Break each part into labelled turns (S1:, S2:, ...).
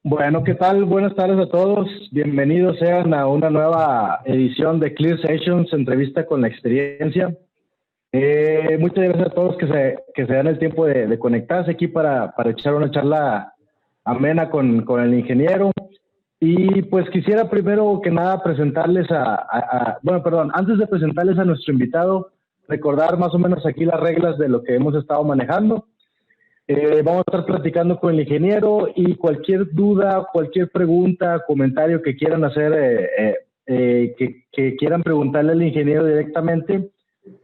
S1: Bueno, ¿qué tal? Buenas tardes a todos. Bienvenidos sean a una nueva edición de Clear Sessions, entrevista con la experiencia. Muchas gracias a todos que se dan el tiempo de conectarse aquí para echar una charla amena con el ingeniero. Y pues quisiera primero que nada presentarles antes de presentarles a nuestro invitado, recordar más o menos aquí las reglas de lo que hemos estado manejando. Vamos a estar platicando con el ingeniero y cualquier duda, cualquier pregunta, comentario que quieran hacer, que quieran preguntarle al ingeniero directamente,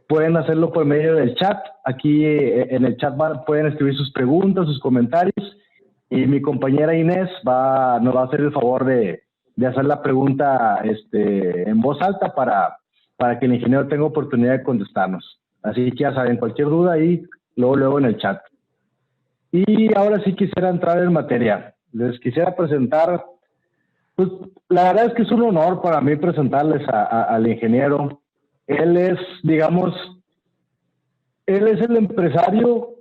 S1: pueden hacerlo por medio del chat. Aquí en el chat pueden escribir sus preguntas, sus comentarios y mi compañera Inés nos va a hacer el favor de hacer la pregunta en voz alta para que el ingeniero tenga oportunidad de contestarnos. Así que ya saben, cualquier duda ahí, luego en el chat. Y ahora sí quisiera entrar en materia. Les quisiera presentar, pues la verdad es que es un honor para mí presentarles al ingeniero. Él es, digamos, él es el empresario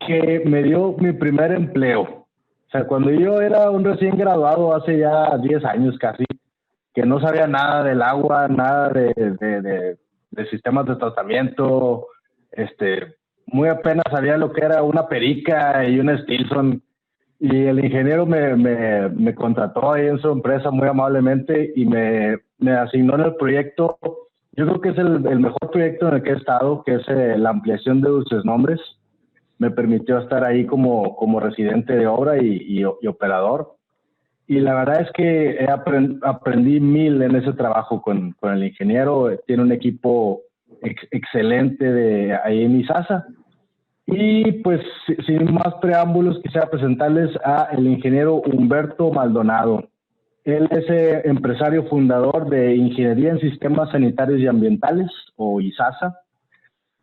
S1: que me dio mi primer empleo. O sea, cuando yo era un recién graduado hace ya 10 años casi, que no sabía nada del agua, nada de sistemas de tratamiento, muy apenas sabía lo que era una perica y una Stilson. Y el ingeniero me contrató ahí en su empresa muy amablemente y me asignó en el proyecto. Yo creo que es el mejor proyecto en el que he estado, que es la ampliación de Dulces Nombres. Me permitió estar ahí como residente de obra y operador. Y la verdad es que aprendí mil en ese trabajo con el ingeniero. Tiene un equipo excelente ahí en Isasa. Y pues sin más preámbulos, quisiera presentarles a el ingeniero Humberto Maldonado. Él es empresario fundador de Ingeniería en Sistemas Sanitarios y Ambientales, o ISASA.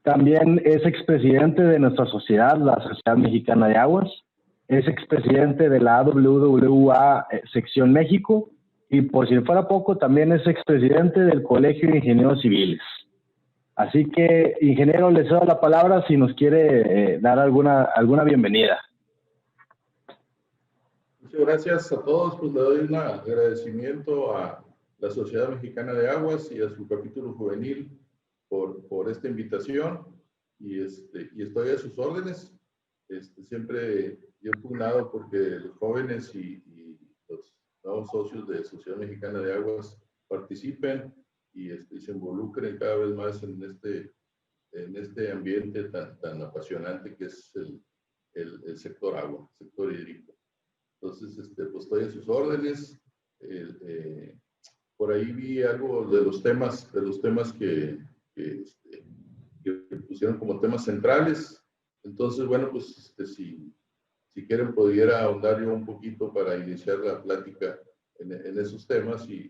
S1: También es expresidente de nuestra sociedad, la Sociedad Mexicana de Aguas. Es expresidente de la AWWA Sección México. Y por si fuera poco, también es expresidente del Colegio de Ingenieros Civiles. Así que, ingeniero, le cedo la palabra si nos quiere dar alguna bienvenida.
S2: Muchas gracias a todos. Pues le doy un agradecimiento a la Sociedad Mexicana de Aguas y a su capítulo juvenil por esta invitación. Y estoy a sus órdenes. Siempre yo he pugnado porque los jóvenes y los nuevos socios de Sociedad Mexicana de Aguas participen y se involucren cada vez más en este ambiente tan apasionante que es el sector agua, el sector hídrico. Entonces, pues estoy a sus órdenes. Por ahí vi algo de los temas que pusieron como temas centrales. Entonces, bueno, pues si quieren pudiera ahondar yo un poquito para iniciar la plática en esos temas y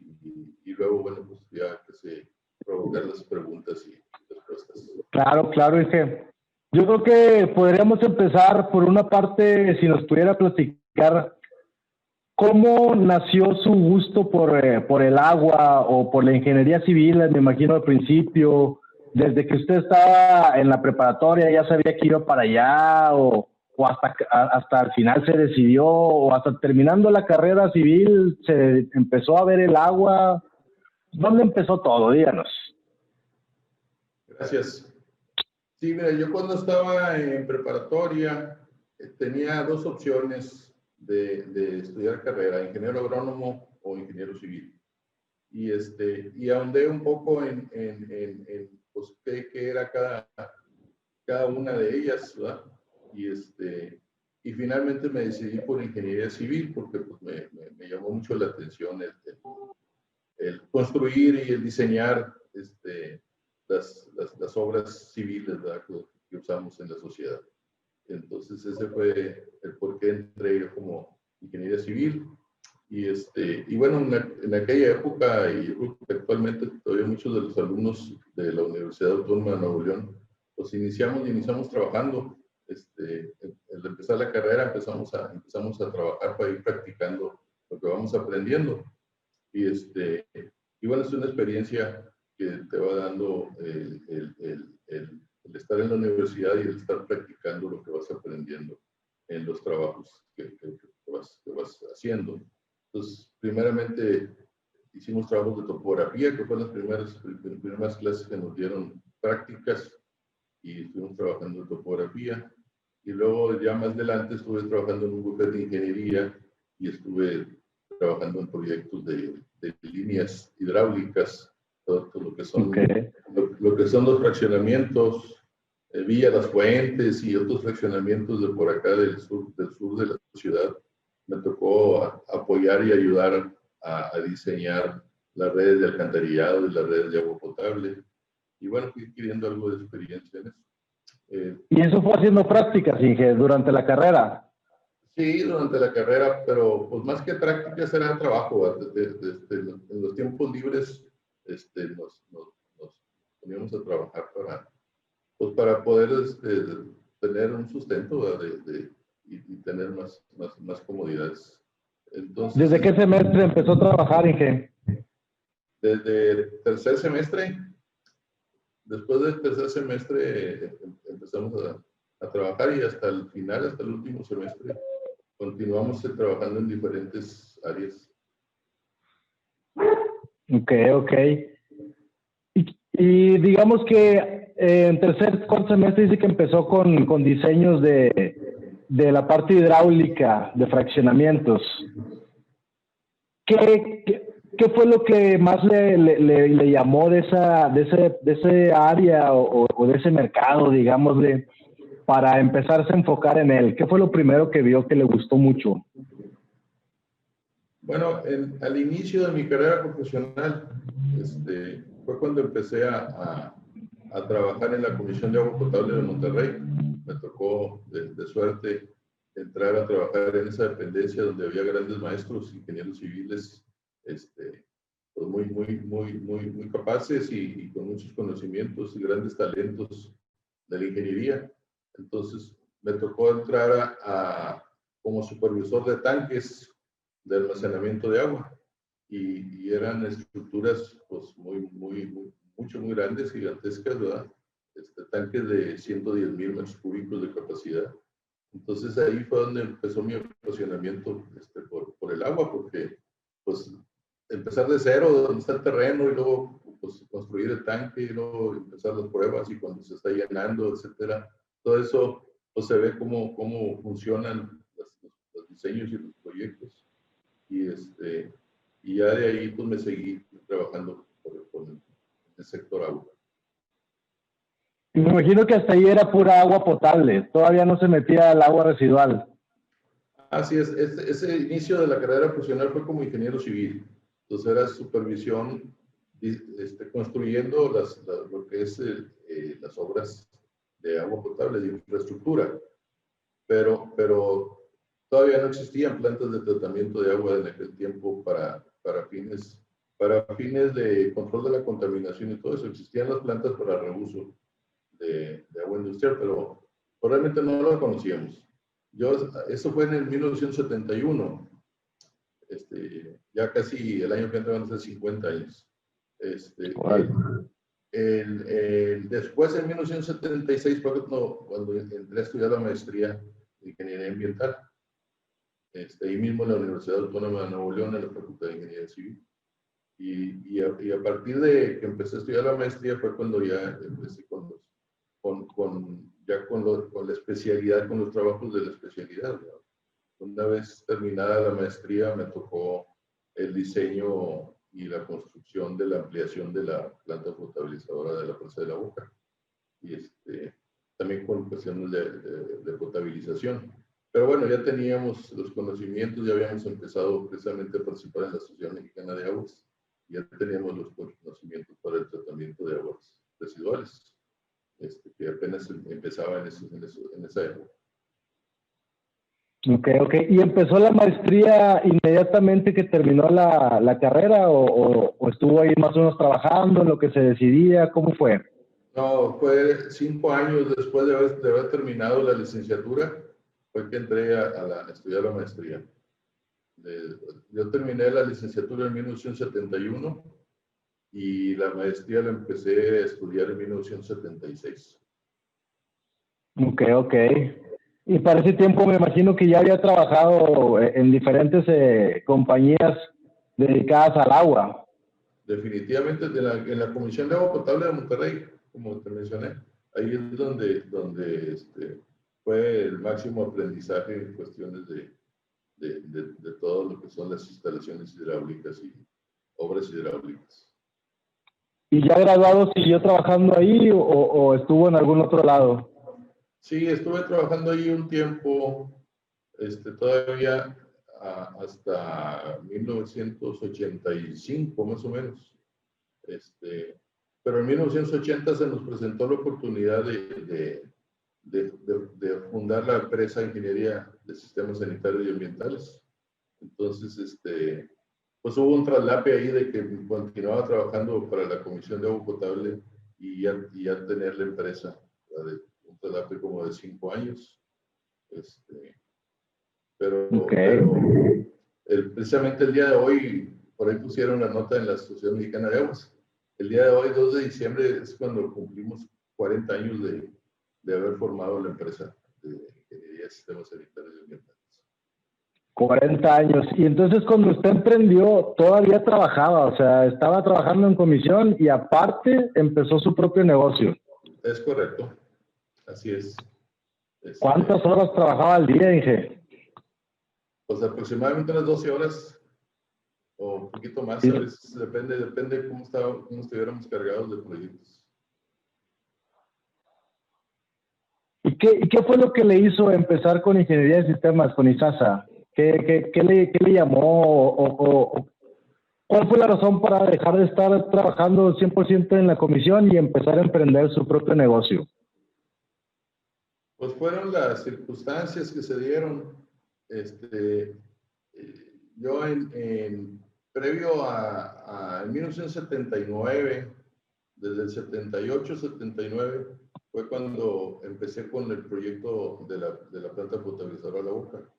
S2: luego, bueno, pues ya que se provocar las preguntas y respuestas.
S1: Claro, Inge. Yo creo que podríamos empezar por una parte, si nos pudiera platicar cómo nació su gusto por el agua o por la ingeniería civil. Me imagino al principio, desde que usted estaba en la preparatoria, ya sabía que iba para allá o hasta el final se decidió, o hasta terminando la carrera civil se empezó a ver el agua. ¿Dónde empezó todo? Díganos.
S2: Gracias. Sí, mira, yo cuando estaba en preparatoria tenía dos opciones de estudiar carrera, ingeniero agrónomo o ingeniero civil. Y ahondé un poco en pues, qué era cada una de ellas, ¿verdad? Y finalmente me decidí por ingeniería civil porque pues, me llamó mucho la atención el construir y el diseñar las obras civiles, ¿verdad? que usamos en la sociedad. Entonces ese fue el por qué entré yo como ingeniería civil. Y bueno, en aquella época, y yo creo que actualmente todavía muchos de los alumnos de la Universidad Autónoma de Nuevo León, pues iniciamos trabajando. Al empezar la carrera empezamos a trabajar para ir practicando lo que vamos aprendiendo. Y bueno, es una experiencia que te va dando el estar en la universidad y el estar practicando lo que vas aprendiendo en los trabajos que que vas haciendo. Entonces, primeramente hicimos trabajos de topografía, que fueron las primeras clases que nos dieron prácticas, y estuvimos trabajando en topografía. Y luego ya más adelante estuve trabajando en un bufete de ingeniería y estuve trabajando en proyectos de líneas hidráulicas, todo lo que son, lo que son los fraccionamientos, Villa Las Fuentes y otros fraccionamientos de por acá del sur de la ciudad. Me tocó apoyar y ayudar a diseñar las redes de alcantarillado y las redes de agua potable. Y bueno, fui adquiriendo algo de experiencia en eso.
S1: ¿Y eso fue haciendo prácticas, Inge, durante la carrera?
S2: Sí, durante la carrera, pero pues más que prácticas era trabajo. En los tiempos libres nos poníamos a trabajar para poder tener un sustento y tener más comodidades. Entonces,
S1: ¿Desde qué semestre empezó a trabajar, Inge?
S2: Desde tercer semestre. Después del tercer semestre empezamos a trabajar, y hasta el final, hasta el último semestre, continuamos trabajando en diferentes áreas.
S1: Ok. Y digamos que en tercer, cuarto semestre dice que empezó con diseños de la parte hidráulica, de fraccionamientos. ¿Qué fue lo que más le llamó de ese área o de ese mercado, digámosle, para empezarse a enfocar en él? ¿Qué fue lo primero que vio que le gustó mucho?
S2: Bueno, al inicio de mi carrera profesional, fue cuando empecé a trabajar en la Comisión de Agua Potable de Monterrey. Me tocó de suerte entrar a trabajar en esa dependencia donde había grandes maestros, ingenieros civiles, pues muy capaces y con muchos conocimientos y grandes talentos de la ingeniería. Entonces, me tocó entrar como supervisor de tanques de almacenamiento de agua, y eran estructuras pues muy grandes, gigantescas, ¿verdad? Tanques de 110,000 metros cúbicos de capacidad. Entonces ahí fue donde empezó mi apasionamiento por el agua, porque pues empezar de cero, donde está el terreno, y luego pues construir el tanque, y luego empezar las pruebas, y cuando se está llenando, etcétera. Todo eso pues se ve cómo funcionan los diseños y los proyectos. Y ya de ahí pues me seguí trabajando con el sector agua.
S1: Me imagino que hasta ahí era pura agua potable, todavía no se metía el agua residual.
S2: Así es, ese inicio de la carrera profesional fue como ingeniero civil. Entonces era supervisión, construyendo lo que es las obras de agua potable, de infraestructura. Pero todavía no existían plantas de tratamiento de agua en aquel tiempo para fines de control de la contaminación y todo eso. Existían las plantas para reuso de agua industrial, pero realmente no lo conocíamos. Eso fue en el 1971, ya casi el año que entra van a ser 50 años. Después, en 1976, fue cuando entré a estudiar la maestría de Ingeniería Ambiental, ahí mismo en la Universidad Autónoma de Nuevo León, en la Facultad de Ingeniería Civil. Y a partir de que empecé a estudiar la maestría fue cuando ya empecé con la especialidad, con los trabajos de la especialidad, ¿no? Una vez terminada la maestría, me tocó el diseño y la construcción de la ampliación de la planta potabilizadora de la Presa de la Boca, y también con cuestiones de potabilización. Pero bueno, ya teníamos los conocimientos, ya habíamos empezado precisamente a participar en la Asociación Mexicana de Aguas, y ya teníamos los conocimientos para el tratamiento de aguas residuales, que apenas empezaba en esa época.
S1: Ok. ¿Y empezó la maestría inmediatamente que terminó la carrera o estuvo ahí más o menos trabajando en lo que se decidía? ¿Cómo fue?
S2: No, fue 5 años después de haber terminado la licenciatura, fue que entré a estudiar la maestría. Yo terminé la licenciatura en 1971 y la maestría la empecé a estudiar en 1976.
S1: Ok. Y para ese tiempo me imagino que ya había trabajado en diferentes compañías dedicadas al agua.
S2: Definitivamente en la Comisión de Agua Potable de Monterrey, como te mencioné, ahí es donde fue el máximo aprendizaje en cuestiones de todo lo que son las instalaciones hidráulicas y obras hidráulicas.
S1: ¿Y ya graduado siguió trabajando ahí o estuvo en algún otro lado?
S2: Sí, estuve trabajando ahí un tiempo, todavía hasta 1985 más o menos. Pero en 1980 se nos presentó la oportunidad de fundar la empresa de Ingeniería de Sistemas Sanitarios y Ambientales. Entonces, pues hubo un traslape ahí de que continuaba trabajando para la Comisión de Agua Potable y ya tener la empresa, un traslape como de 5 años. Precisamente el día de hoy, por ahí pusieron la nota en la Asociación Mexicana de Aguas. El día de hoy, 2 de diciembre, es cuando cumplimos 40 años de haber formado la empresa de Ingeniería de Sistemas Sanitarios y Ambientales.
S1: 40 años. Y entonces cuando usted emprendió, todavía trabajaba, o sea, estaba trabajando en comisión y aparte empezó su propio negocio.
S2: Es correcto, así es.
S1: ¿Cuántas horas trabajaba al día, Inge?
S2: Pues aproximadamente unas 12 horas o un poquito más,
S1: Sí.
S2: a veces depende de cómo estuviéramos cargados de proyectos.
S1: ¿Y qué fue lo que le hizo empezar con Ingeniería de Sistemas, con ISASA? ¿Qué le llamó cuál fue la razón para dejar de estar trabajando 100% en la comisión y empezar a emprender su propio negocio?
S2: Pues fueron las circunstancias que se dieron. Yo previo a 1979, desde el 78-79, fue cuando empecé con el proyecto de la planta potabilizadora La Boca.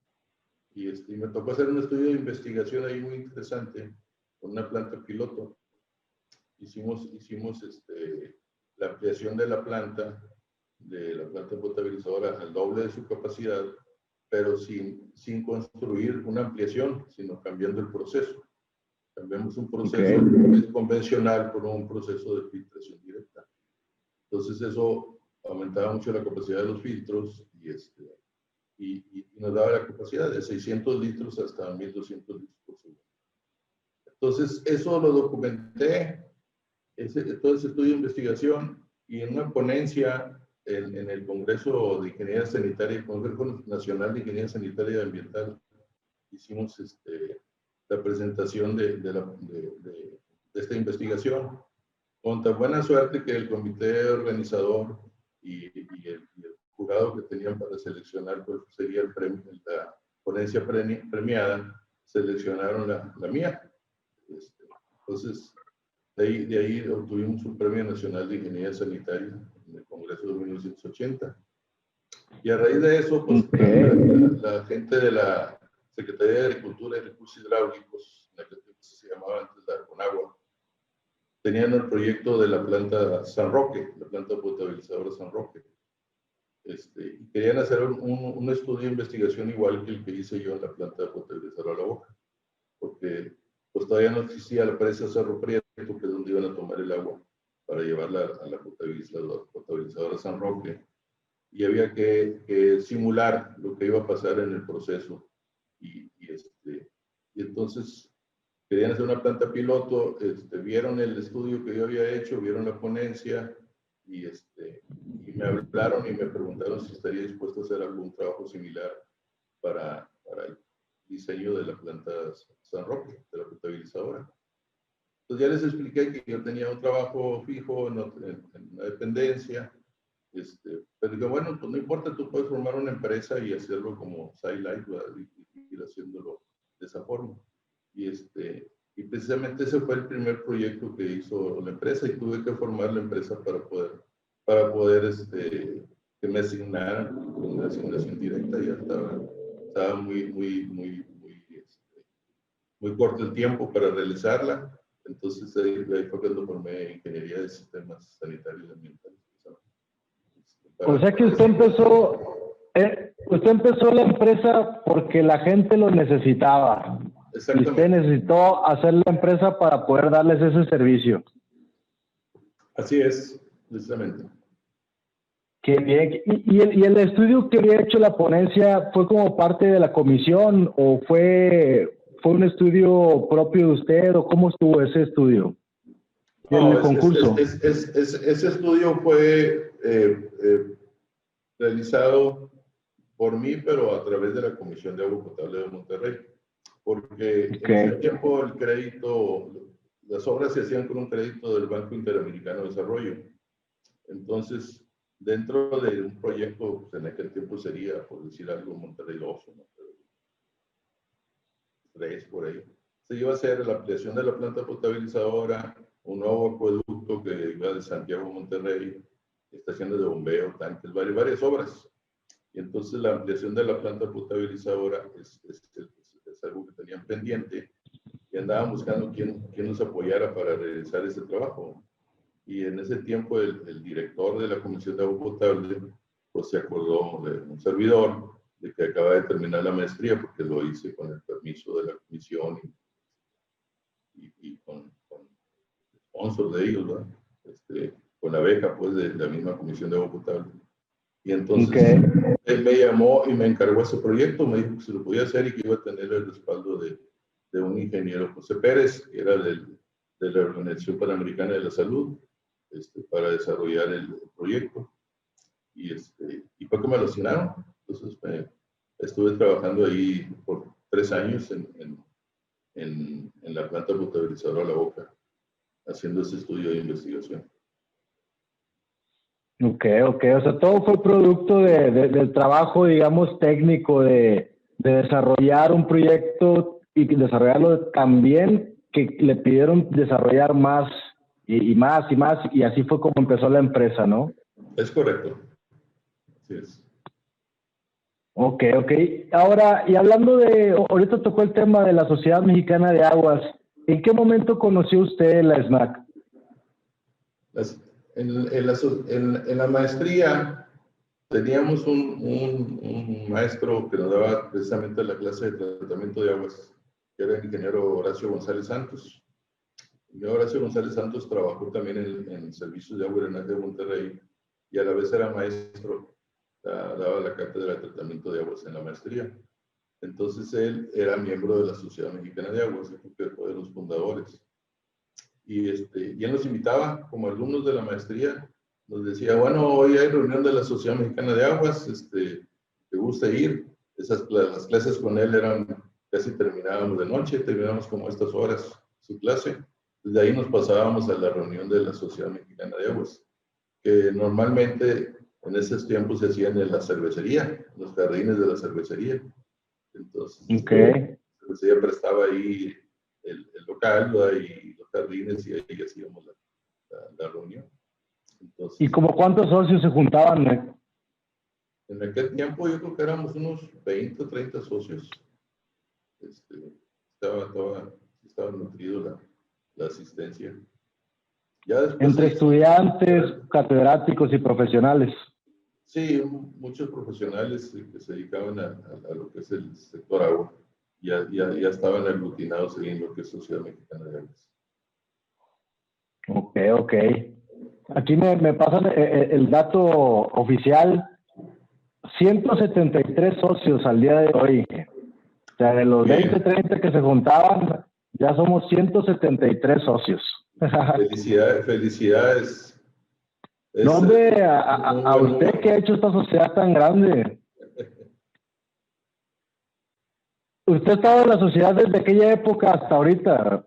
S2: Y me tocó hacer un estudio de investigación ahí muy interesante, con una planta piloto. Hicimos la ampliación de la planta potabilizadora al doble de su capacidad, pero sin construir una ampliación, sino cambiando el proceso. Cambiamos un proceso convencional por un proceso de filtración directa. Entonces eso aumentaba mucho la capacidad de los filtros y nos daba la capacidad de 600 litros hasta 1200 litros por segundo. Entonces eso lo documenté, todo ese estudio de investigación, y en una ponencia en el Congreso de Ingeniería Sanitaria, el Congreso Nacional de Ingeniería Sanitaria y Ambiental, hicimos la presentación de esta investigación, con tan buena suerte que el comité organizador y el jurado que tenían para seleccionar cuál sería el premio, la ponencia premiada, seleccionaron la mía. Entonces, de ahí obtuvimos un Premio Nacional de Ingeniería Sanitaria en el Congreso de 1980. Y a raíz de eso, pues la gente de la Secretaría de Agricultura y Recursos Hidráulicos, la que se llamaba antes la Conagua, tenían el proyecto de la planta San Roque, la planta potabilizadora San Roque. Y querían hacer un estudio de investigación igual que el que hice yo en la planta potabilizadora La Boca, porque pues todavía no existía la presa Cerro Prieto, que es donde iban a tomar el agua para llevarla a la potabilizadora San Roque, y había que simular lo que iba a pasar en el proceso. Y entonces querían hacer una planta piloto, vieron el estudio que yo había hecho, vieron la ponencia, y me hablaron y me preguntaron si estaría dispuesto a hacer algún trabajo similar para el diseño de la planta San Roque, de la potabilizadora. Entonces ya les expliqué que yo tenía un trabajo fijo en una dependencia, pero digo, bueno, pues no importa, tú puedes formar una empresa y hacerlo como sidelight, y ir haciéndolo de esa forma. Y precisamente ese fue el primer proyecto que hizo la empresa, y tuve que formar la empresa para poder que me asignaran una asignación directa. Ya estaba muy corto el tiempo para realizarla. Entonces ahí fue cuando formé Ingeniería de Sistemas Sanitarios y Ambientales.
S1: O sea que usted usted empezó la empresa porque la gente lo necesitaba. Y usted necesitó hacer la empresa para poder darles ese servicio.
S2: Así es, precisamente.
S1: Qué bien. ¿Y el estudio que había hecho la ponencia fue como parte de la comisión o fue un estudio propio de usted o cómo estuvo ese estudio?
S2: No,
S1: el concurso.
S2: Ese estudio fue realizado por mí, pero a través de la Comisión de Agua Potable de Monterrey. Porque en ese tiempo el crédito, las obras se hacían con un crédito del Banco Interamericano de Desarrollo. Entonces, dentro de un proyecto, pues en aquel tiempo sería, por decir algo, Monterrey 2, Monterrey 3, por ahí. Se iba a hacer la ampliación de la planta potabilizadora, un nuevo acueducto que iba de Santiago a Monterrey, estaciones de bombeo, tanques, varias obras. Y entonces la ampliación de la planta potabilizadora es algo que tenían pendiente y andaban buscando quién nos apoyara para realizar ese trabajo. Y en ese tiempo el director de la Comisión de Agua Potable pues se acordó de un servidor de que acaba de terminar la maestría porque lo hice con el permiso de la comisión y con sponsor de ellos, ¿verdad? Con la beca pues de la misma Comisión de Agua Potable. Y entonces él me llamó y me encargó ese proyecto, me dijo que se lo podía hacer y que iba a tener el respaldo de un ingeniero, José Pérez, que era de la Organización Panamericana de la Salud, para desarrollar el proyecto. Y fue que me lo asignaron. Entonces estuve trabajando ahí por 3 años en la planta potabilizadora La Boca, haciendo ese estudio de investigación.
S1: Ok. O sea, todo fue producto del trabajo, digamos, técnico de desarrollar un proyecto y desarrollarlo también que le pidieron desarrollar más y más, y así fue como empezó la empresa, ¿no?
S2: Es correcto. Así es.
S1: Ok. Ahora, y hablando ahorita tocó el tema de la Sociedad Mexicana de Aguas. ¿En qué momento conoció usted la SMAC?
S2: En la maestría teníamos un maestro que nos daba precisamente la clase de tratamiento de aguas, que era el ingeniero Horacio González Santos. El ingeniero Horacio González Santos trabajó también en servicios de agua y drenaje de Monterrey y a la vez era maestro, daba la cátedra de tratamiento de aguas en la maestría. Entonces él era miembro de la Sociedad Mexicana de Aguas, que fue de los fundadores. Y él nos invitaba como alumnos de la maestría, nos decía, bueno, hoy hay reunión de la Sociedad Mexicana de Aguas, ¿te gusta ir? Las clases con él eran, casi terminábamos de noche, terminábamos como estas horas su clase. Desde ahí nos pasábamos a la reunión de la Sociedad Mexicana de Aguas, que normalmente en esos tiempos se hacían en la cervecería, en los jardines de la cervecería. Entonces, la cervecería prestaba ahí el local, ¿verdad? Y los jardines, y ahí hacíamos la reunión. Entonces,
S1: ¿y como cuántos socios se juntaban?
S2: En aquel tiempo yo creo que éramos unos 20 o 30 socios. Estaba nutrido la asistencia. Ya después
S1: Entre estudiantes, catedráticos y profesionales.
S2: Sí, muchos profesionales que se dedicaban a lo que es el sector agua. Ya estaban aglutinados en lo que es Sociedad Mexicana de Aguas.
S1: Ok. Aquí me pasan el dato oficial. 173 socios al día de hoy. O sea, de los 20, 30 que se juntaban, ya somos 173 socios.
S2: Felicidades.
S1: No, hombre, a usted que ha hecho esta sociedad tan grande. Usted ha estado en la sociedad desde aquella época hasta ahorita.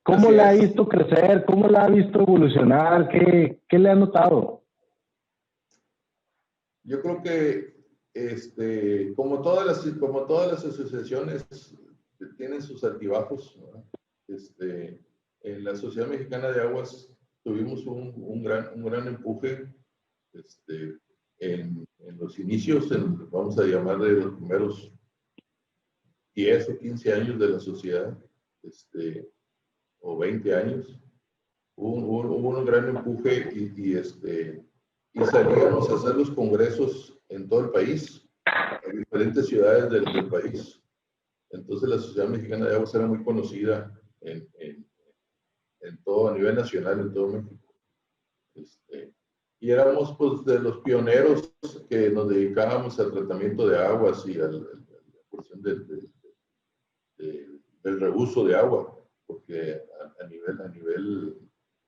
S1: ¿Cómo la ha visto crecer? ¿Cómo la ha visto evolucionar? ¿Qué le ha notado?
S2: Yo creo que como todas las asociaciones tienen sus altibajos, ¿no? En la Sociedad Mexicana de Aguas tuvimos un gran empuje en los inicios, vamos a llamarle los primeros 10 o 15 años de la sociedad, o 20 años. Hubo un gran empuje y salíamos a hacer los congresos en todo el país. diferentes ciudades del país. Entonces la Sociedad Mexicana de Aguas era muy conocida en todo, a nivel nacional, en todo México. Y éramos pues de los pioneros que nos dedicábamos al tratamiento de aguas y a la cuestión del reuso de agua, porque a nivel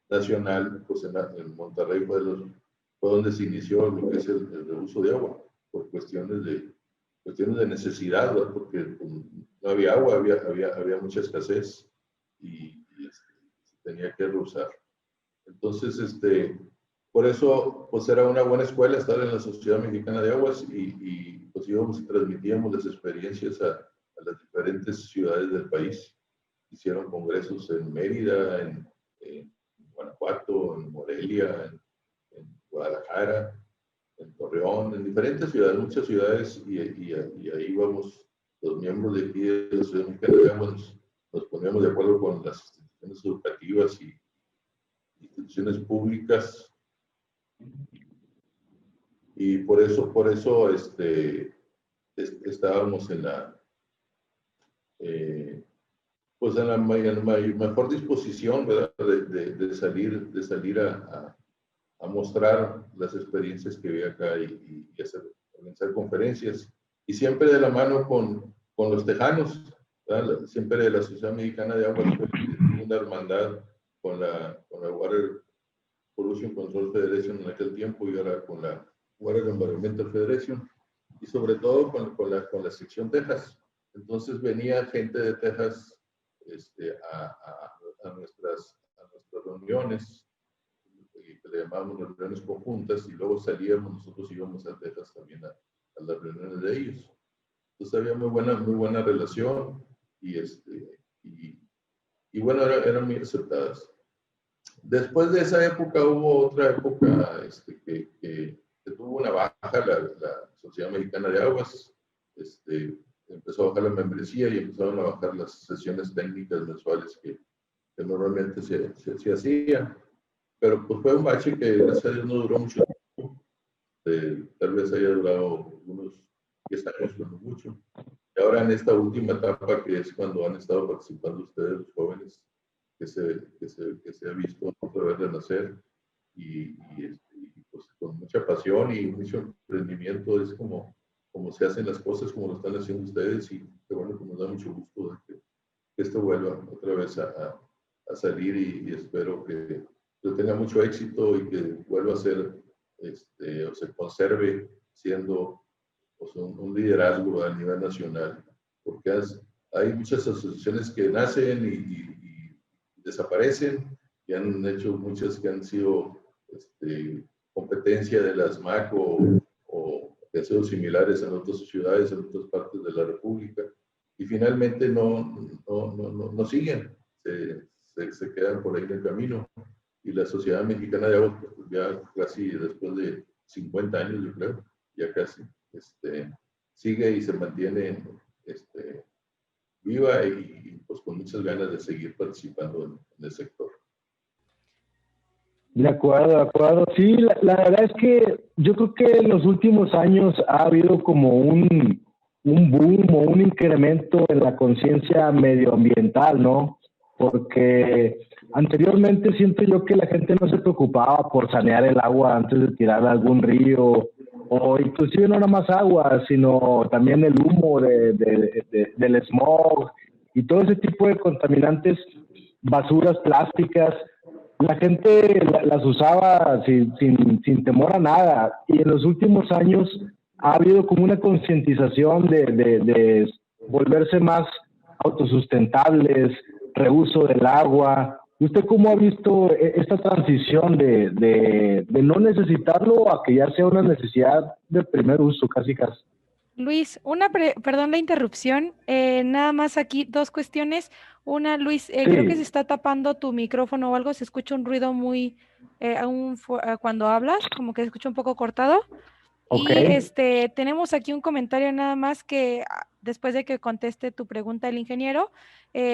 S2: nacional, pues en Monterrey fue donde se inició lo que es el reuso de agua, por cuestiones de necesidad, ¿verdad? Porque pues, no había agua, había mucha escasez y se tenía que reusar. Entonces, por eso, pues era una buena escuela estar en la Sociedad Mexicana de Aguas y pues íbamos y transmitíamos las experiencias a las diferentes ciudades del país. Hicieron congresos en Mérida, en Guanajuato, en Morelia, en Guadalajara, en Torreón, en diferentes ciudades, muchas ciudades, y ahí íbamos los miembros de aquí de la Sociedad Mexicana de Aguas, nos poníamos de acuerdo con las instituciones educativas y instituciones públicas y por eso estábamos en la pues en la mejor disposición, ¿verdad? De salir a mostrar las experiencias que había acá y organizar conferencias y siempre de la mano con los tejanos, ¿verdad? Siempre de la Sociedad Mexicana de Aguas fue una hermandad con la Water Pollution Control Federation en aquel tiempo y ahora con la Water Environmental Federation y sobre todo con la sección Texas. Entonces venía gente de Texas a nuestras reuniones, que le llamábamos reuniones conjuntas, y luego salíamos, nosotros íbamos a Texas también a las reuniones de ellos. Entonces había muy buena relación y, y bueno, eran muy aceptadas. Después de esa época hubo otra época que tuvo una baja la Sociedad Mexicana de Aguas. Empezó a bajar la membresía y empezaron a bajar las sesiones técnicas mensuales que normalmente se hacían. Pero pues fue un bache que gracias a Dios no duró mucho tiempo. Tal vez haya durado unos 10 años, pero mucho. Y ahora en esta última etapa, que es cuando han estado participando ustedes, los jóvenes, que se ha visto otra vez renacer y pues con mucha pasión y mucho emprendimiento es como se hacen las cosas, como lo están haciendo ustedes y que bueno, que nos da mucho gusto de que esto vuelva otra vez a salir y espero que tenga mucho éxito y que vuelva a ser o se conserve siendo pues, un liderazgo a nivel nacional, porque hay muchas asociaciones que nacen y desaparecen y han hecho muchas que han sido competencia de las MAC o que han sido similares en otras ciudades, en otras partes de la República y finalmente no siguen, se quedan por ahí en el camino. Y la Sociedad Mexicana de Aguas, pues, ya casi después de 50 años, yo creo, ya casi, sigue y se mantiene viva y pues con muchas ganas de seguir participando en el sector.
S1: De acuerdo, de acuerdo. Sí, la verdad es que yo creo que en los últimos años ha habido como un boom o un incremento en la conciencia medioambiental, ¿no? Porque anteriormente siento yo que la gente no se preocupaba por sanear el agua antes de tirarla a algún río, o inclusive no nada más agua, sino también el humo del smog y todo ese tipo de contaminantes, basuras plásticas. La gente las usaba sin temor a nada y en los últimos años ha habido como una concientización de volverse más autosustentables, reuso del agua. ¿Usted cómo ha visto esta transición de no necesitarlo a que ya sea una necesidad de primer uso, casi casi?
S3: Luis, perdón la interrupción, nada más aquí dos cuestiones. Una, Luis, creo que se
S1: Sí,
S3: está tapando tu micrófono o algo, se escucha un ruido muy, cuando hablas, como que se escucha un poco cortado.
S1: ok.
S3: Y tenemos aquí un comentario nada más que después de que conteste tu pregunta el ingeniero,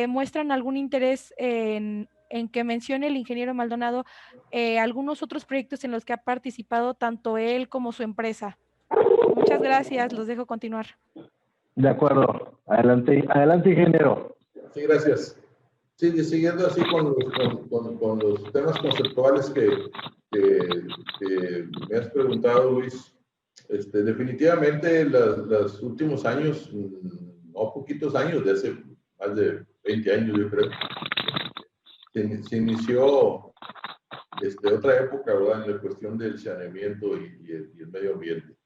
S3: muestran algún interés en que mencione el ingeniero Maldonado algunos otros proyectos en los que ha participado tanto él como su empresa. Muchas gracias, los dejo continuar.
S1: De acuerdo. Adelante, adelante, ingeniero.
S2: Sí, gracias. Sí, y siguiendo así con los temas conceptuales que me has preguntado, Luis, definitivamente los últimos años, no poquitos años, de hace más de 20 años yo creo, se inició otra época, ¿verdad?, en la cuestión del saneamiento y el medio ambiente.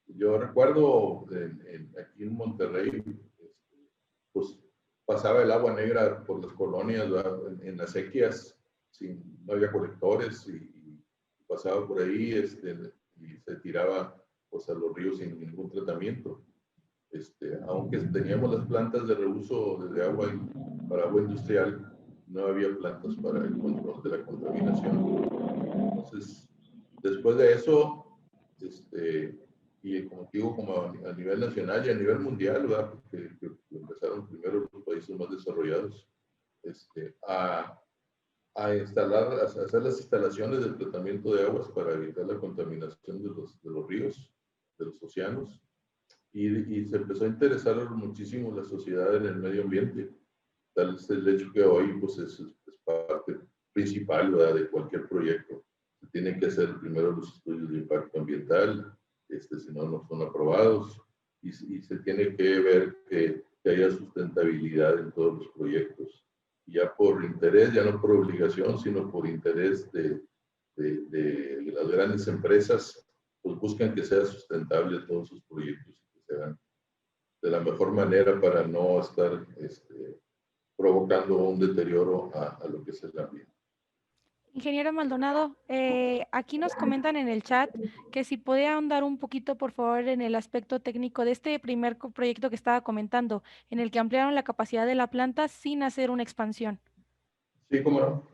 S2: Yo recuerdo aquí en Monterrey, pues pasaba el agua negra por las colonias, en las sequías, no había colectores y pasaba por ahí y se tiraba pues, a los ríos sin ningún tratamiento. Aunque teníamos las plantas de reuso de agua para agua industrial, no había plantas para el control de la contaminación. Entonces, después de eso, y como digo, como a nivel nacional y a nivel mundial, ¿verdad?, porque empezaron primero los países más desarrollados, a hacer las instalaciones de tratamiento de aguas para evitar la contaminación de los ríos, de los océanos, y se empezó a interesar muchísimo la sociedad en el medio ambiente. Tal es el hecho que hoy pues, es parte principal, ¿verdad?, de cualquier proyecto. Se tienen que hacer primero los estudios de impacto ambiental, si no, no son aprobados, y se tiene que ver que haya sustentabilidad en todos los proyectos. Ya por interés, ya no por obligación, sino por interés de las grandes empresas, pues buscan que sea sustentable todos sus proyectos y que se hagan de la mejor manera para no estar provocando un deterioro a lo que es el ambiente.
S3: Ingeniero Maldonado, aquí nos comentan en el chat que si podía ahondar un poquito, por favor, en el aspecto técnico de este primer proyecto que estaba comentando, en el que ampliaron la capacidad de la planta sin hacer una expansión.
S2: Sí, cómo no.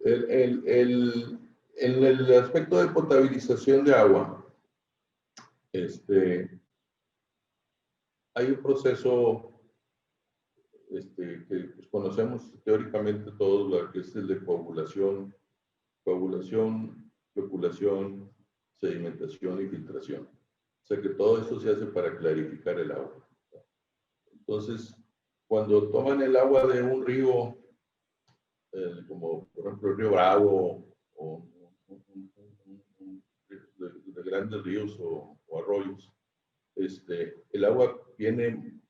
S2: En el aspecto de potabilización de agua, hay un proceso que pues, conocemos teóricamente todos, la que es el de coagulación, floculación, sedimentación y filtración. O sea que todo esto se hace para clarificar el agua. Entonces, cuando toman el agua de un río, como por ejemplo el río Bravo o de grandes ríos o arroyos, el agua viene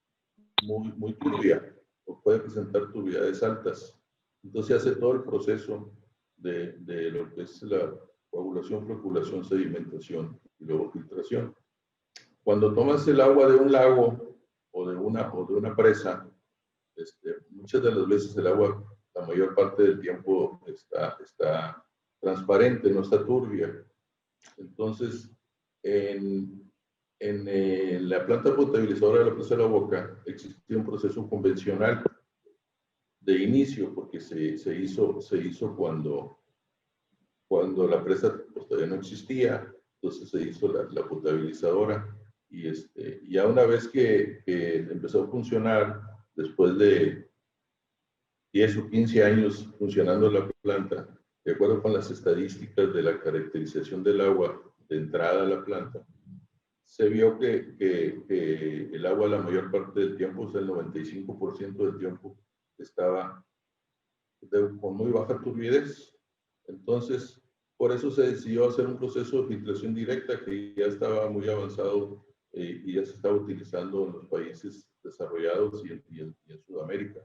S2: muy turbia o puede presentar turbiedades altas. Entonces se hace todo el proceso de lo que es la coagulación, floculación, sedimentación y luego filtración. Cuando tomas el agua de un lago o de una presa, muchas de las veces el agua, la mayor parte del tiempo está transparente, no está turbia. Entonces, en la planta potabilizadora de la presa de la Boca existía un proceso convencional de inicio, porque se hizo cuando la presa pues, todavía no existía, entonces se hizo la potabilizadora. Y ya una vez que empezó a funcionar, después de 10 o 15 años funcionando la planta, de acuerdo con las estadísticas de la caracterización del agua de entrada a la planta, se vio que el agua la mayor parte del tiempo, o sea, el 95% del tiempo, estaba con muy baja turbidez. Entonces, por eso se decidió hacer un proceso de filtración directa que ya estaba muy avanzado y ya se estaba utilizando en los países desarrollados y en Sudamérica,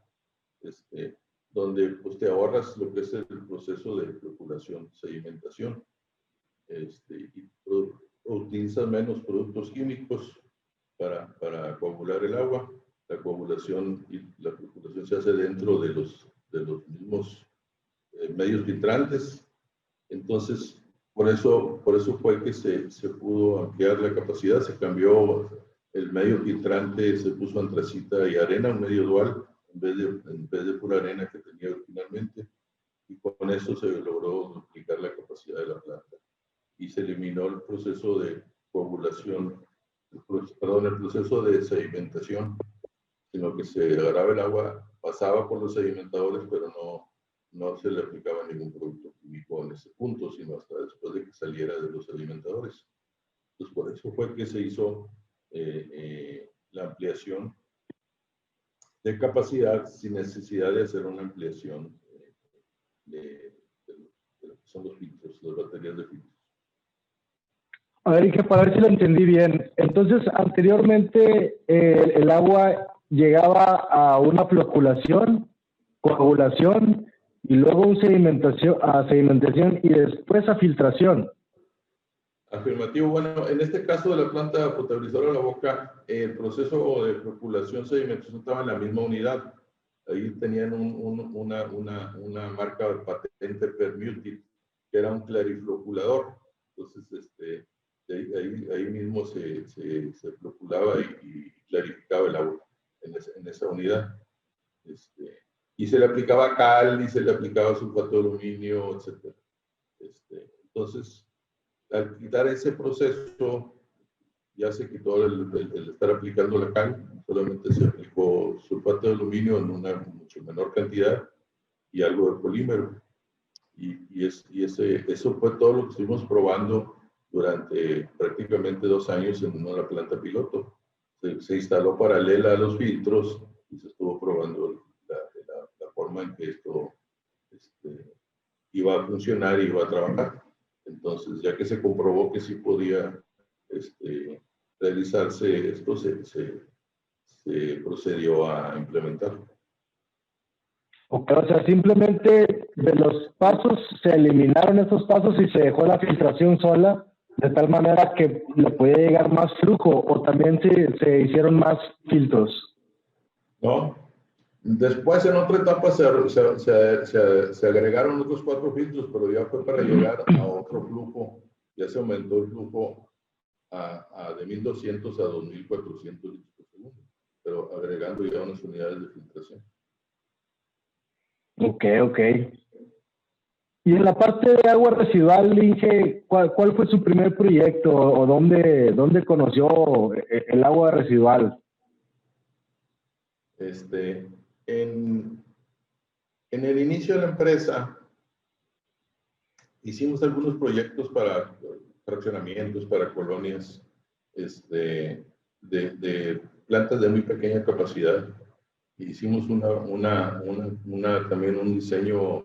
S2: donde pues, te ahorras lo que es el proceso de floculación, sedimentación, y utilizas menos productos químicos para coagular el agua. La coagulación y la floculación se hace dentro de los mismos medios filtrantes. Entonces, por eso fue que se pudo ampliar la capacidad, se cambió el medio filtrante, se puso antracita y arena, un medio dual, en vez de pura arena que tenía originalmente, y con eso se logró duplicar la capacidad de la planta. Y se eliminó el proceso de coagulación, el proceso de sedimentación, sino que se agarraba el agua, pasaba por los sedimentadores, pero no se le aplicaba ningún producto químico en ese punto, sino hasta después de que saliera de los alimentadores. Entonces, por eso fue que se hizo la ampliación de capacidad sin necesidad de hacer una ampliación de lo que son los filtros, las baterías de filtros.
S1: A ver, Inge, para ver si lo entendí bien. Entonces, anteriormente el agua llegaba a una floculación, coagulación, y luego a sedimentación y después a filtración.
S2: Afirmativo. Bueno, en este caso de la planta potabilizadora de la Boca, el proceso de floculación, sedimentación estaba en la misma unidad. Ahí tenían una marca patente Permuted, que era un clarifloculador. Entonces, ahí mismo se floculaba y clarificaba el agua en esa unidad. Y se le aplicaba cal, y se le aplicaba sulfato de aluminio, etc. Entonces, al quitar ese proceso, ya se quitó el estar aplicando la cal, solamente se aplicó sulfato de aluminio en una mucho menor cantidad y algo de polímero. Eso fue todo lo que estuvimos probando durante prácticamente 2 años en una planta piloto. Se instaló paralela a los filtros y se estuvo probando la forma en que esto iba a funcionar y iba a trabajar. Entonces, ya que se comprobó que sí podía realizarse esto, se procedió a implementarlo.
S1: Okay, o sea, simplemente de los pasos se eliminaron esos pasos y se dejó la filtración sola, de tal manera que le podía llegar más flujo, o también se hicieron más filtros.
S2: No. Después, en otra etapa, se agregaron otros 4 filtros, pero ya fue para llegar a otro flujo. Ya se aumentó el flujo de 1.200 a 2.400 litros por segundo, pero agregando ya unas unidades de filtración.
S1: Ok. Y en la parte de agua residual, Inge, ¿cuál fue su primer proyecto o dónde conoció el agua residual?
S2: En el inicio de la empresa, hicimos algunos proyectos para fraccionamientos, para colonias de plantas de muy pequeña capacidad. Hicimos también un diseño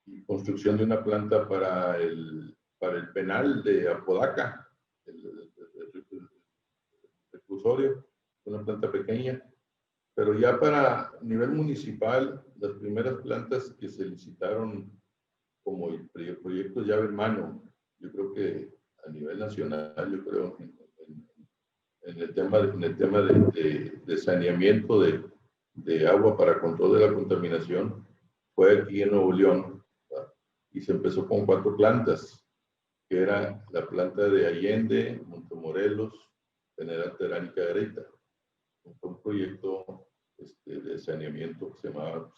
S2: y construcción de una planta para el penal de Apodaca, el reclusorio, una planta pequeña. Pero ya para nivel municipal, las primeras plantas que se licitaron como el proyecto llave en mano, yo creo que a nivel nacional, yo creo en el tema de saneamiento de agua para control de la contaminación, fue aquí en Nuevo León, ¿verdad? Y se empezó con 4 plantas, que era la planta de Allende, Montemorelos, General Terán y Cadereyta. Fue un proyecto de saneamiento que se llamaba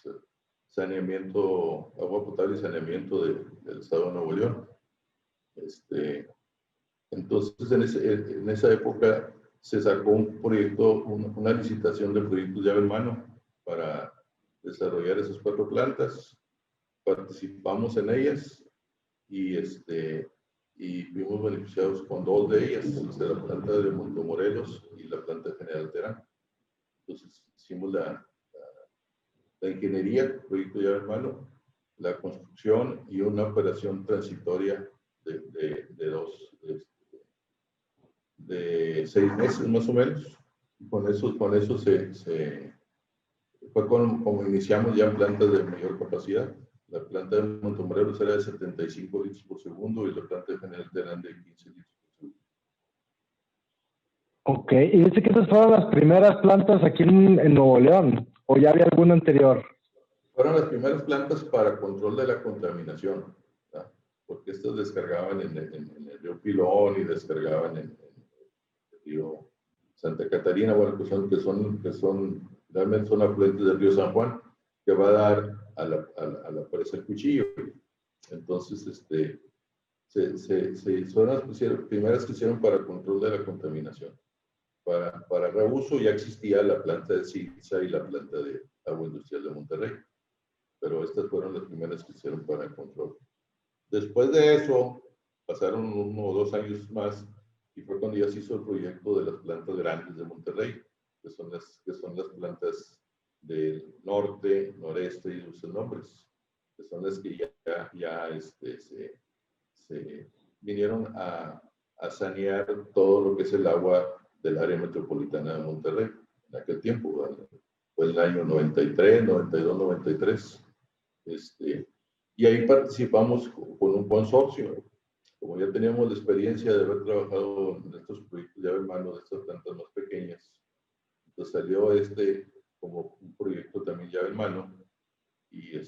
S2: agua potable y saneamiento del estado de Nuevo León. Entonces, en esa época se sacó un proyecto, una licitación de proyectos llave en mano para desarrollar esas 4 plantas. Participamos en ellas y fuimos beneficiados con 2 de ellas, la planta de Montemorelos y la planta de General Terán. Entonces, hicimos la ingeniería, el proyecto llave en mano, la construcción y una operación transitoria de 6 meses más o menos. Y con eso fue como iniciamos ya en plantas de mayor capacidad. La planta de Montemorelos era de 75 litros por segundo y la planta de General Terán de 15 litros por segundo.
S1: Ok, y dice que esas fueron las primeras plantas aquí en Nuevo León, ¿o ya había alguna anterior?
S2: Fueron las primeras plantas para control de la contaminación, ¿verdad? Porque estas descargaban en el río Pilón y descargaban en el río Santa Catarina, bueno, que realmente son afluentes del río San Juan, que va a dar a la presa El Cuchillo. Entonces, son las primeras que hicieron para control de la contaminación. Para reuso ya existía la planta de Silsa y la planta de agua industrial de Monterrey. pero estas fueron las primeras que se hicieron para el control. Después de eso, pasaron 1 o 2 años más y fue cuando ya se hizo el proyecto de las plantas grandes de Monterrey, que son las plantas del norte, noreste y sus nombres, que son las que ya se vinieron a sanear todo lo que es el agua del área metropolitana de Monterrey en aquel tiempo, ¿verdad? Fue el año 93, 92, 93. Y ahí participamos con un consorcio. Como ya teníamos la experiencia de haber trabajado en estos proyectos llave en mano de estas plantas más pequeñas, entonces salió como un proyecto también llave en mano y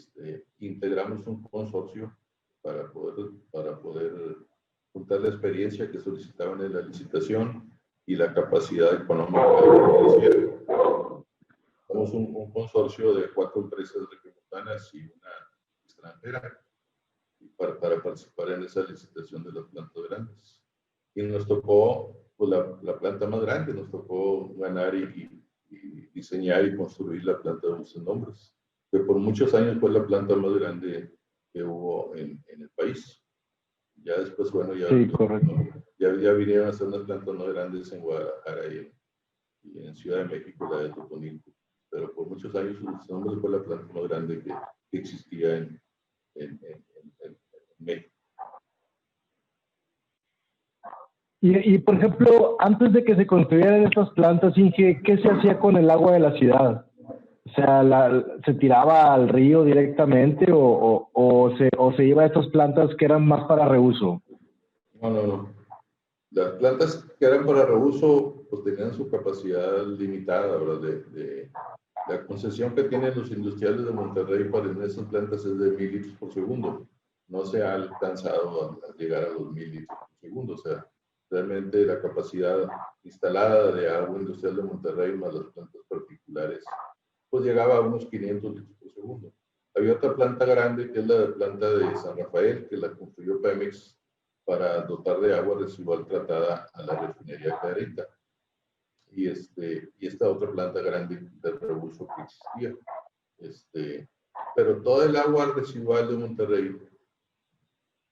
S2: integramos un consorcio para poder juntar la experiencia que solicitaban en la licitación y la capacidad económica de somos un consorcio de 4 empresas regiomontanas y una extranjera para participar en esa licitación de las plantas grandes. Y nos tocó, pues, la planta más grande, nos tocó ganar y diseñar y construir la planta de Buses Nombres, que por muchos años fue la planta más grande que hubo en el país. Ya después, bueno,
S1: Sí, correcto.
S2: ya vinieron a hacer unas plantas más grandes en Guadalajara y en Ciudad de México, la de Totonilco. Pero por muchos años Buses Nombres fue la planta más grande que existía en México.
S1: Y, por ejemplo, antes de que se construyeran estas plantas, Inge, ¿qué se hacía con el agua de la ciudad? O sea, ¿se tiraba al río directamente o se iba a estas plantas que eran más para reuso?
S2: No. Las plantas que eran para reuso, pues tenían su capacidad limitada, ¿verdad? La concesión que tienen los industriales de Monterrey para esas plantas es de 1000 litros por segundo. No se ha alcanzado a llegar a los 1000 litros por segundo. O sea, realmente la capacidad instalada de agua industrial de Monterrey más las plantas particulares, pues llegaba a unos 500 litros por segundo. Había otra planta grande que es la planta de San Rafael, que la construyó Pemex para dotar de agua residual tratada a la refinería Cadereyta. Y esta otra planta grande de reuso que existía. Pero todo el agua residual de Monterrey,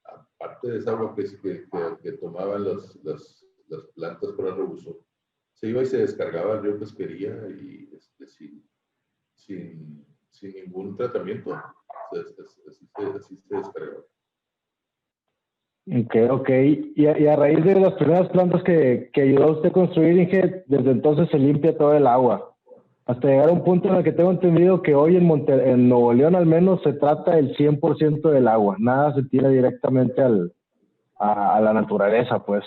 S2: aparte de esa agua que tomaban las plantas para reuso, se iba y se descargaba al río Pesquería y sin ningún tratamiento. Así se descargaba.
S1: Ok. Y a raíz de las primeras plantas que ayudó a usted a construir, Inge, desde entonces se limpia todo el agua. Hasta llegar a un punto en el que tengo entendido que hoy en Nuevo León al menos se trata el 100% del agua. Nada se tira directamente a la naturaleza, pues.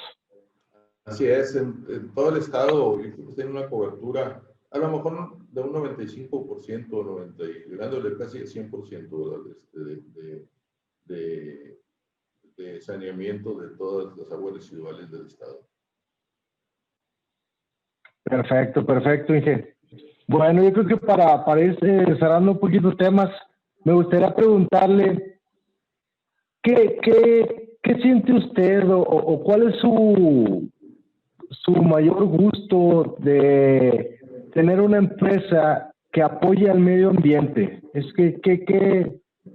S2: Así es, en todo el estado tiene una cobertura, a lo mejor de un 95%, llegándole casi al 100% de saneamiento de todas las aguas residuales del estado.
S1: Perfecto, Inge. Bueno, yo creo que para ir cerrando un poquito temas, me gustaría preguntarle, ¿qué siente usted o cuál es su mayor gusto de tener una empresa que apoye al medio ambiente?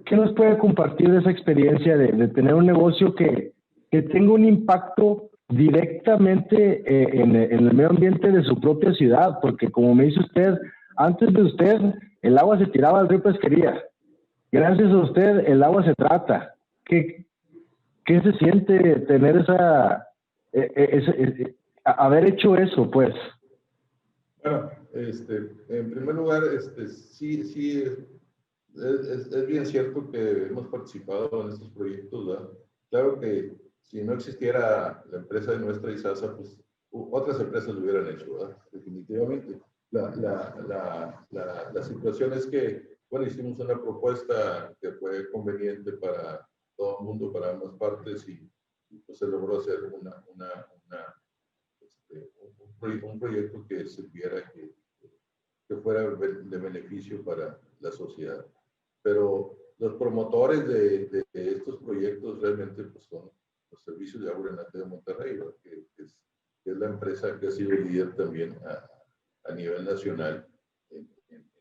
S1: ¿Qué nos puede compartir de esa experiencia de tener un negocio que tenga un impacto directamente en el medio ambiente de su propia ciudad? Porque como me dice usted, antes de usted el agua se tiraba al río Pesquería. Gracias a usted el agua se trata. ¿Qué se siente tener haber hecho eso, pues?
S2: Bueno, en primer lugar, sí, es bien cierto que hemos participado en estos proyectos, ¿verdad? Claro que si no existiera la empresa de nuestra ISASA, pues otras empresas lo hubieran hecho, ¿verdad? Definitivamente. La situación es que, bueno, hicimos una propuesta que fue conveniente para todo el mundo, para ambas partes, y pues se logró hacer un proyecto que sirviera, que fuera de beneficio para la sociedad. Pero los promotores de estos proyectos realmente pues, son los servicios de agua drenaje de Monterrey, que es la empresa que ha sido líder también a nivel nacional en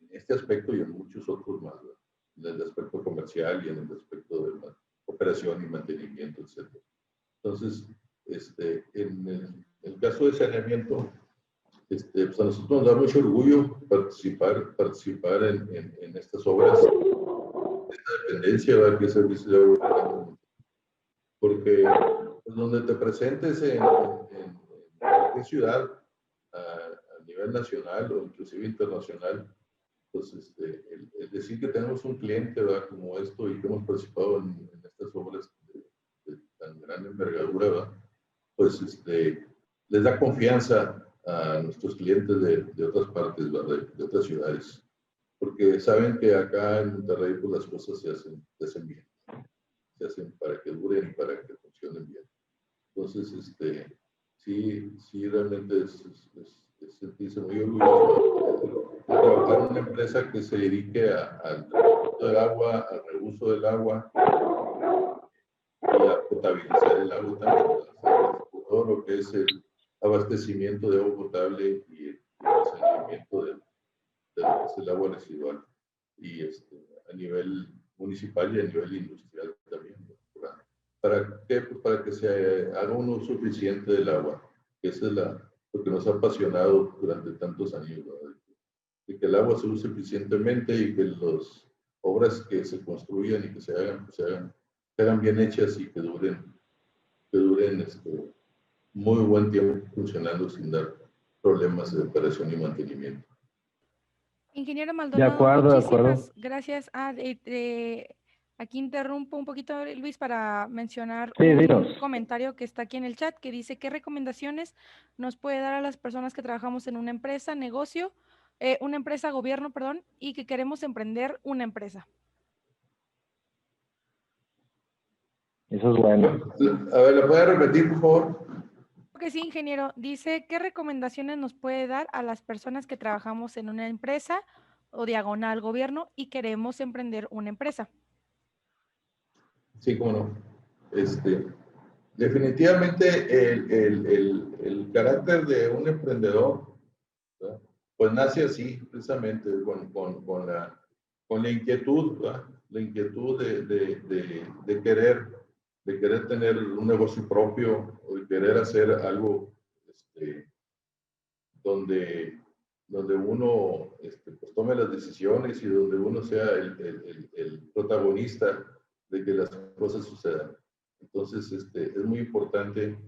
S2: este aspecto y en muchos otros más, ¿verdad? el aspecto comercial y en el aspecto de la operación y mantenimiento, etc. Entonces, en el caso de saneamiento, pues a nosotros nos da mucho orgullo participar en estas obras de dependencia, ¿verdad? Que es Servicio de Agua, porque pues, donde te presentes en cualquier ciudad a nivel nacional o inclusive internacional, pues el decir que tenemos un cliente, ¿verdad? Como esto y que hemos participado en estas obras de tan gran envergadura, ¿verdad? Pues les da confianza a nuestros clientes de otras partes, ¿verdad? De otras ciudades, porque saben que acá en Monterrey pues, las cosas se hacen bien, se hacen para que duren y para que funcionen bien. Entonces, sí realmente es sentirse muy orgulloso de trabajar en una empresa que se dedique al tratamiento del agua, al reuso del agua y a potabilizar el agua también, todo lo que es el abastecimiento de agua potable y el saneamiento de lo que es el agua residual y a nivel municipal y a nivel industrial también. ¿Para qué? Pues para que se haga un uso suficiente del agua, que eso es lo que nos ha apasionado durante tantos años, ¿verdad? De que el agua se use eficientemente y que las obras que se construyan y que se hagan, pues se hagan bien hechas y que duren muy buen tiempo funcionando sin dar problemas de operación y mantenimiento.
S3: Ingeniero Maldonado,
S1: de acuerdo.
S3: muchísimas gracias. Aquí interrumpo un poquito, Luis, para mencionar un comentario que está aquí en el chat que dice: ¿qué recomendaciones nos puede dar a las personas que trabajamos en una empresa, gobierno, y que queremos emprender una empresa?
S1: Eso es bueno.
S2: A ver, ¿la puede repetir, por favor?
S3: Que sí, ingeniero. Dice: ¿qué recomendaciones nos puede dar a las personas que trabajamos en una empresa o diagonal gobierno y queremos emprender una empresa?
S2: Sí, cómo no. Definitivamente el carácter de un emprendedor, ¿verdad? Pues nace así, precisamente, con la inquietud, ¿verdad? La inquietud de querer tener un negocio propio o de querer hacer algo donde uno pues tome las decisiones y donde uno sea el protagonista de que las cosas sucedan. Entonces, es muy importante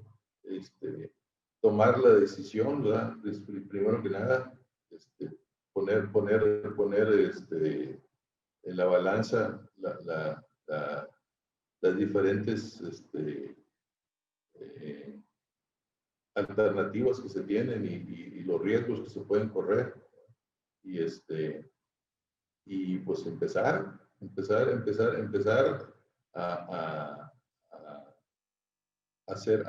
S2: tomar la decisión, ¿verdad? Primero que nada, poner en la balanza las diferentes alternativas que se tienen y los riesgos que se pueden correr y pues empezar a hacer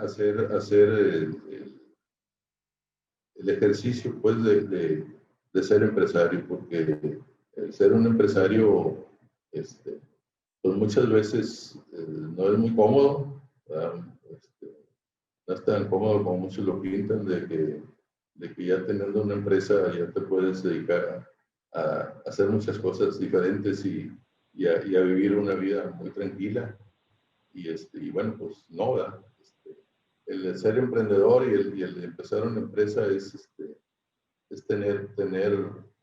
S2: el ejercicio pues de ser empresario, porque el ser un empresario pues muchas veces no es muy cómodo, no es tan cómodo como muchos lo pintan, de que ya teniendo una empresa ya te puedes dedicar a hacer muchas cosas diferentes y a vivir una vida muy tranquila. Y bueno, pues no, ¿verdad? El ser emprendedor y el empezar una empresa es tener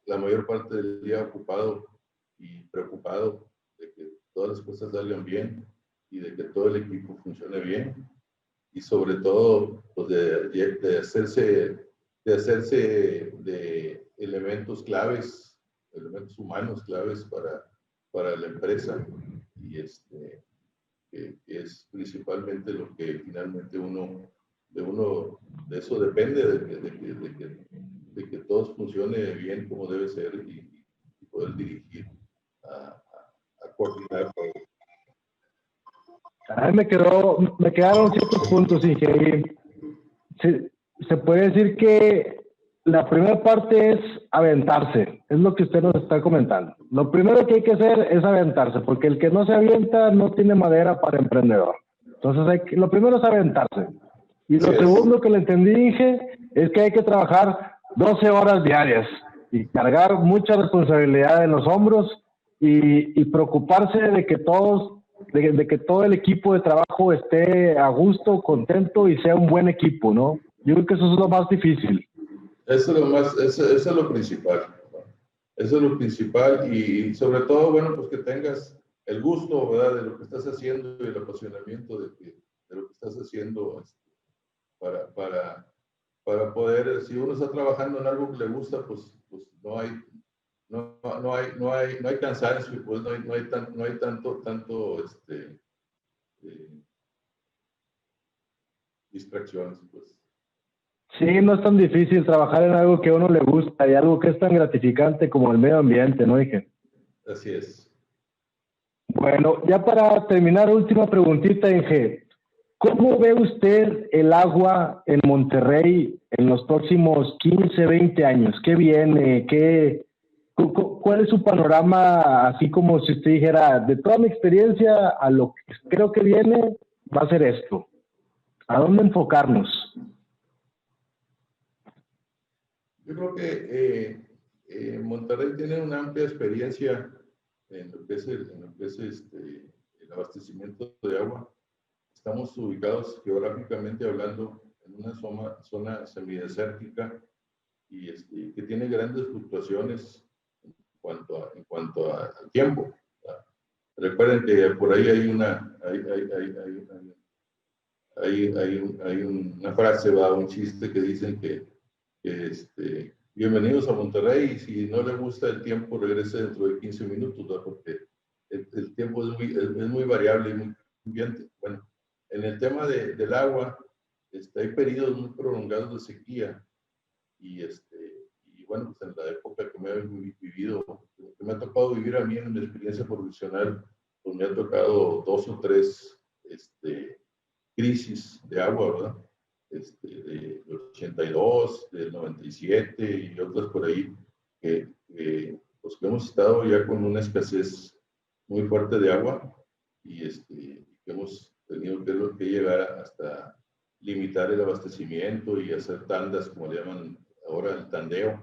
S2: la mayor parte del día ocupado y preocupado de que todas las cosas salgan bien y de que todo el equipo funcione bien y sobre todo pues de hacerse de elementos claves, elementos humanos claves para la empresa y que es principalmente lo que finalmente de eso depende, de que todo funcione bien como debe ser y poder dirigir a coordinar todo.
S1: A mí me quedaron ciertos puntos, ingeniero. Se puede decir que la primera parte es aventarse, es lo que usted nos está comentando. Lo primero que hay que hacer es aventarse, porque el que no se avienta no tiene madera para emprendedor. Entonces, lo primero es aventarse. Y lo segundo que le entendí, Inge, es que hay que trabajar 12 horas diarias y cargar mucha responsabilidad en los hombros y preocuparse de que todos, de que todo el equipo de trabajo esté a gusto, contento y sea un buen equipo, ¿no? Yo creo que eso es lo más difícil.
S2: Eso es lo más, eso es lo principal. Eso es lo principal y sobre todo, bueno, pues que tengas el gusto, ¿verdad? De lo que estás haciendo y el apasionamiento de lo que estás haciendo para poder, si uno está trabajando en algo que le gusta, pues no hay, no hay cansancio, pues no hay tanto distracciones, pues.
S1: Sí, no es tan difícil trabajar en algo que a uno le gusta y algo que es tan gratificante como el medio ambiente, ¿no, Inge?
S2: Así es.
S1: Bueno, ya para terminar, última preguntita, Inge. ¿Cómo ve usted el agua en Monterrey en los próximos 15, 20 años? ¿Qué viene? ¿Cuál es su panorama? Así como si usted dijera, de toda mi experiencia, a lo que creo que viene, va a ser esto. ¿A dónde enfocarnos?
S2: Yo creo que Monterrey tiene una amplia experiencia en lo que es el abastecimiento de agua. Estamos ubicados geográficamente hablando en una zona semidesértica y que tiene grandes fluctuaciones en cuanto a tiempo. Recuerden que por ahí hay una frase, un chiste que dicen que bienvenidos a Monterrey y si no le gusta el tiempo regrese dentro de 15 minutos, ¿verdad? Porque el tiempo es muy variable y muy cambiante. Bueno, en el tema del agua, hay periodos muy prolongados de sequía y bueno, pues en la época que me he vivido, que me ha tocado vivir a mí en mi experiencia profesional, pues me ha tocado 2 o 3 crisis de agua, ¿verdad? Del 82, del 97 y otras por ahí, pues que hemos estado ya con una escasez muy fuerte de agua y que hemos tenido que llegar hasta limitar el abastecimiento y hacer tandas, como le llaman ahora el tandeo,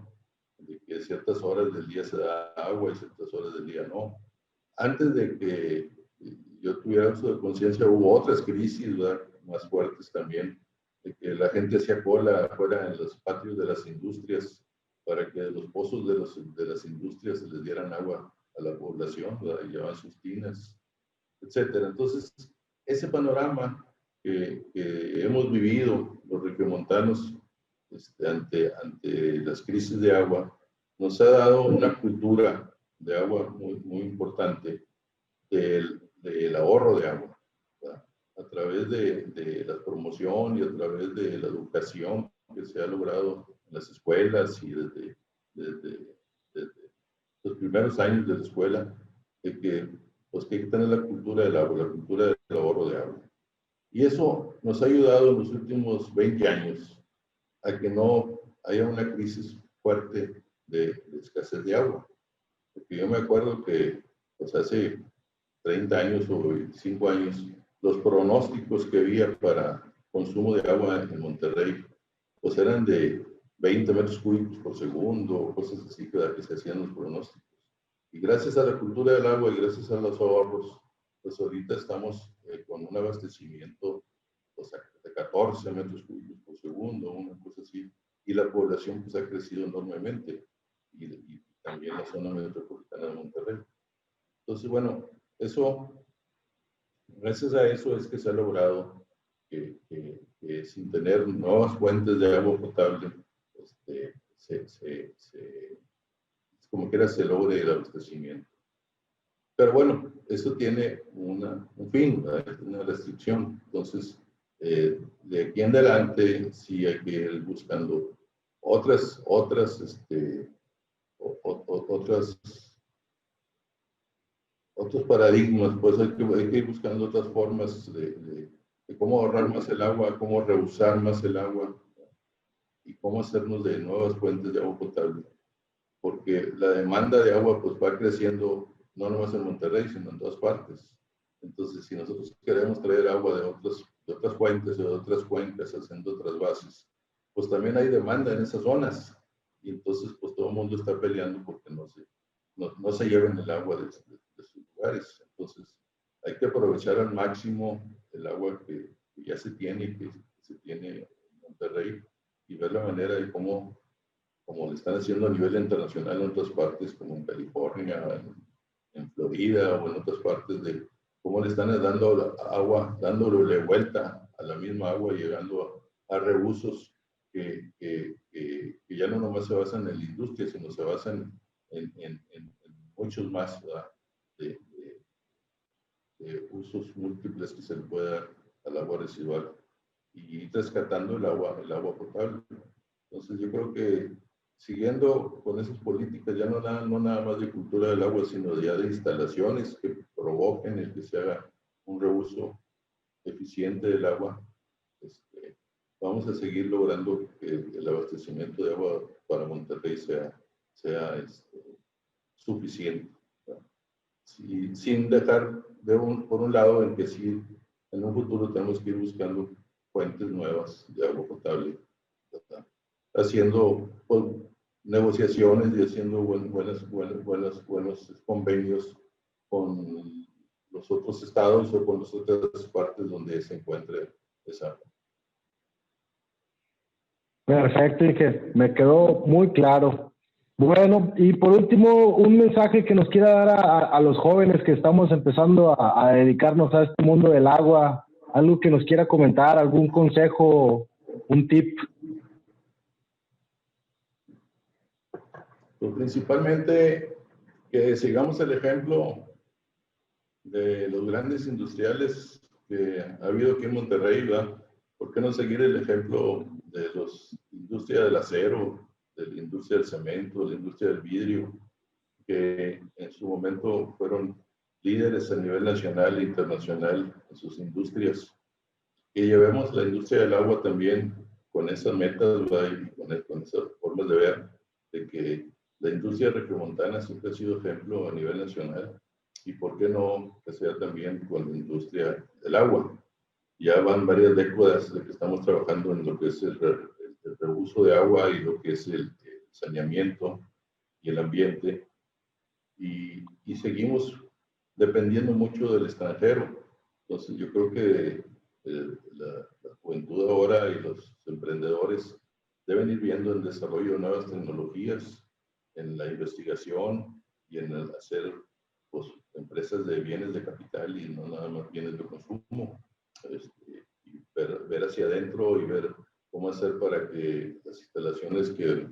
S2: de que a ciertas horas del día se da agua y ciertas horas del día no. Antes de que yo tuviera uso de conciencia, hubo otras crisis, ¿verdad? Más fuertes también, de que la gente hacía cola afuera en los patios de las industrias para que de los pozos de las industrias se les dieran agua a la población, ¿verdad? Y llevaban sus tinas, etcétera. Entonces, ese panorama que hemos vivido los regiomontanos ante las crisis de agua, nos ha dado una cultura de agua muy importante del ahorro de agua, ¿verdad? A través de la promoción y a través de la educación que se ha logrado en las escuelas y desde los primeros años de la escuela, de que pues que hay que tener la cultura del agua, la cultura del ahorro de agua. Y eso nos ha ayudado en los últimos 20 años a que no haya una crisis fuerte de escasez de agua. Porque yo me acuerdo que pues hace 30 años o 25 años, los pronósticos que había para consumo de agua en Monterrey, pues eran de 20 metros cúbicos por segundo, cosas así que se hacían los pronósticos. Y gracias a la cultura del agua y gracias a los ahorros, pues ahorita estamos con un abastecimiento pues, de 14 metros cúbicos por segundo, una cosa así, y la población pues ha crecido enormemente, y también la zona metropolitana de Monterrey. Entonces, bueno, gracias a eso es que se ha logrado que sin tener nuevas fuentes de agua potable, como quiera se logre el abastecimiento. Pero bueno, eso tiene un fin, ¿verdad? Una restricción. Entonces, de aquí en adelante sí hay que ir buscando otros paradigmas, pues hay que ir buscando otras formas de cómo ahorrar más el agua, cómo reusar más el agua y cómo hacernos de nuevas fuentes de agua potable. Porque la demanda de agua pues va creciendo no nomás en Monterrey, sino en todas partes. Entonces, si nosotros queremos traer agua de otras fuentes, de otras cuencas, haciendo otras bases, pues también hay demanda en esas zonas. Y entonces, pues todo el mundo está peleando porque no se lleven el agua de sus lugares. Entonces, hay que aprovechar al máximo el agua que ya se tiene y que se tiene en Monterrey y ver la manera de cómo le están haciendo a nivel internacional en otras partes, como en California, en Florida o en otras partes, de cómo le están dando agua, dándole vuelta a la misma agua, llegando a reusos que ya no nomás se basan en la industria, sino se basan en muchos más de usos múltiples que se le puede dar al agua residual y rescatando el agua potable. Entonces yo creo que siguiendo con esas políticas, ya no nada más de cultura del agua, sino ya de instalaciones que provoquen el que se haga un reuso eficiente del agua, vamos a seguir logrando que el abastecimiento de agua para Monterrey sea suficiente. Sin dejar por un lado en que sí, en un futuro tenemos que ir buscando fuentes nuevas de agua potable, ¿verdad? Haciendo pues, negociaciones y haciendo buenos convenios con los otros estados o con las otras partes donde se encuentre esa agua.
S1: Perfecto, Inge. Me quedó muy claro. Bueno, y por último, un mensaje que nos quiera dar a los jóvenes que estamos empezando a dedicarnos a este mundo del agua, algo que nos quiera comentar, algún consejo, un tip.
S2: Pues principalmente que sigamos el ejemplo de los grandes industriales que ha habido aquí en Monterrey, ¿verdad? ¿Por qué no seguir el ejemplo de la industria del acero, de la industria del cemento, de la industria del vidrio, que en su momento fueron líderes a nivel nacional e internacional en sus industrias? Y llevemos la industria del agua también con esas metas, ¿verdad? Y con esas formas de ver de que la industria regiomontana siempre ha sido ejemplo a nivel nacional, y por qué no que sea también con la industria del agua. Ya van varias décadas de que estamos trabajando en lo que es el reuso de agua y lo que es el saneamiento y el ambiente, y seguimos dependiendo mucho del extranjero. Entonces yo creo que la juventud ahora y los emprendedores deben ir viendo el desarrollo de nuevas tecnologías, en la investigación y en el hacer pues, empresas de bienes de capital y no nada más bienes de consumo. Y ver hacia adentro y ver cómo hacer para que las instalaciones que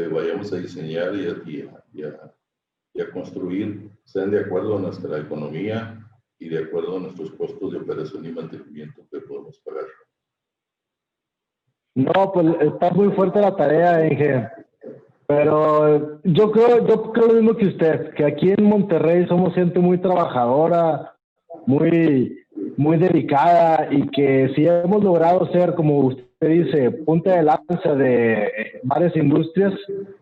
S2: vayamos a diseñar y a construir sean de acuerdo a nuestra economía y de acuerdo a nuestros costos de operación y mantenimiento que podemos pagar.
S1: No, pues está muy fuerte la tarea, Inge. Pero yo creo lo mismo que usted, que aquí en Monterrey somos gente muy trabajadora, muy dedicada, y que si hemos logrado ser, como usted dice, punta de lanza de varias industrias,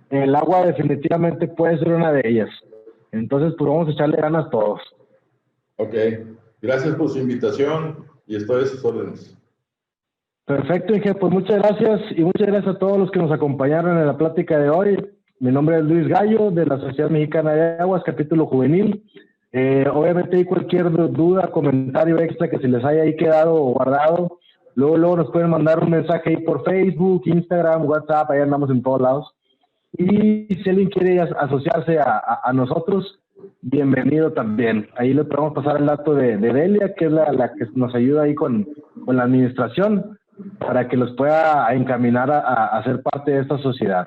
S1: el agua definitivamente puede ser una de ellas. Entonces, pues vamos a echarle ganas todos.
S2: Ok, gracias por su invitación y estoy a sus órdenes.
S1: Perfecto, Inge, pues muchas gracias, y muchas gracias a todos los que nos acompañaron en la plática de hoy. Mi nombre es Luis Gallo, de la Sociedad Mexicana de Aguas, capítulo juvenil. Obviamente hay cualquier duda, comentario extra que se les haya ahí quedado o guardado, luego nos pueden mandar un mensaje ahí por Facebook, Instagram, WhatsApp, ahí andamos en todos lados. Y si alguien quiere asociarse a nosotros, bienvenido también. Ahí le podemos pasar el dato de Delia, que es la que nos ayuda ahí con la administración, para que los pueda encaminar a ser parte de esta sociedad.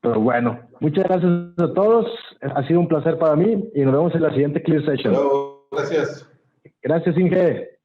S1: Pero bueno, muchas gracias a todos. Ha sido un placer para mí y nos vemos en la siguiente Clear Session.
S2: Hello, gracias.
S1: Gracias, Inge.